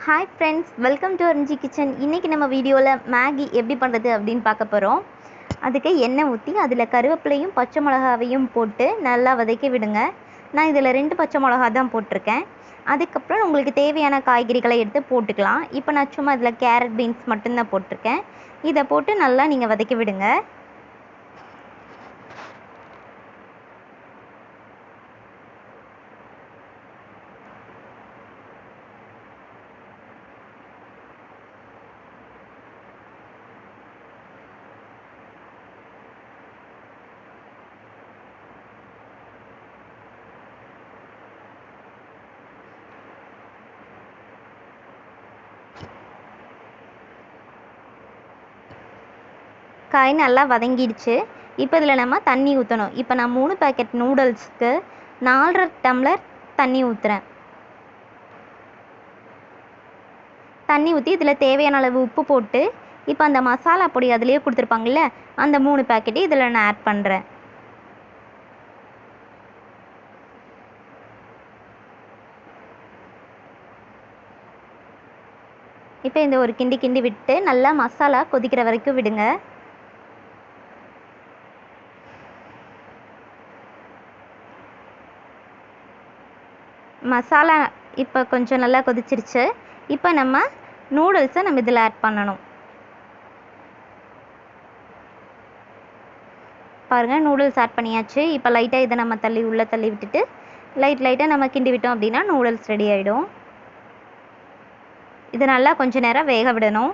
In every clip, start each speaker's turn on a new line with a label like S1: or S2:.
S1: Hi friends, welcome to அரிஞ்சி kitchen. இன்றைக்கி நம்ம வீடியோவில் மேகி எப்படி பண்ணுறது அப்படின்னு பார்க்க போகிறோம். அதுக்கு எண்ணெய் ஊற்றி அதில் கருவேப்பிலையும் பச்சை மிளகாவையும் போட்டு நல்லா வதக்கி விடுங்க. நான் இதில் 2 பச்சை மிளகா தான் போட்டிருக்கேன். அதுக்கப்புறம் உங்களுக்கு தேவையான காய்கறிகளை எடுத்து போட்டுக்கலாம். இப்போ நான் சும்மா இதில் கேரட் பீன்ஸ் மட்டும்தான் போட்டிருக்கேன். இதை போட்டு நல்லா நீங்கள் வதக்கி விடுங்க. காய் நல்லா வதங்கிடுச்சு. இப்போ இதில் நம்ம தண்ணி ஊற்றணும். இப்போ நான் 3 பேக்கெட் நூடுல்ஸ்க்கு 4.5 டம்ளர் தண்ணி ஊற்றுறேன். தண்ணி ஊற்றி இதில் தேவையான அளவு உப்பு போட்டு இப்போ அந்த மசாலா பொடி அதிலே கொடுத்துருப்பாங்கள்ல, அந்த 3 பேக்கெட்டு இதில் நான் ஆட் பண்ணுறேன். இப்போ இந்த ஒரு கிண்டி கிண்டி விட்டு நல்லா மசாலா கொதிக்கிற வரைக்கும் விடுங்க. மசாலா இப்போ கொஞ்சம் நல்லா கொதிச்சிருச்சு. இப்போ நம்ம நூடுல்ஸை நம்ம இதில் ஆட் பண்ணணும். பாருங்கள், நூடுல்ஸ் ஆட் பண்ணியாச்சு. இப்போ லைட்டாக இதை நம்ம உள்ளே தள்ளி விட்டுட்டு லைட்டாக நம்ம கிண்டி விட்டோம் அப்படின்னா நூடுல்ஸ் ரெடி ஆகிடும். இது நல்லா கொஞ்சம் நேரம் வேக விடணும்.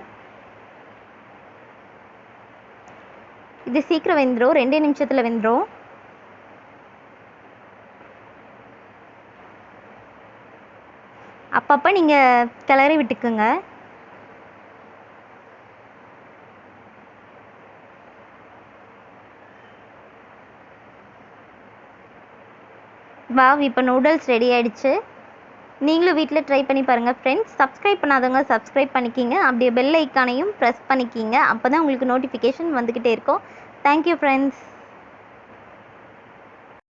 S1: இது சீக்கிரம் வெந்துடும், 2 நிமிஷத்தில் வெந்துடும். அப்பப்போ நீங்கள் கிளறி விட்டுக்குங்க. வாவ், இப்போ நூடுல்ஸ் ரெடி ஆகிடுச்சு. நீங்களும் வீட்டில் ட்ரை பண்ணி பாருங்கள் ஃப்ரெண்ட்ஸ். சப்ஸ்கிரைப் பண்ணாதவங்க சப்ஸ்கிரைப் பண்ணிக்கிங்க. அப்படியே பெல் ஐக்கானையும் ப்ரெஸ் பண்ணிக்கிங்க. அப்போ தான் உங்களுக்கு நோட்டிஃபிகேஷன் வந்துக்கிட்டே இருக்கும். Thank you friends.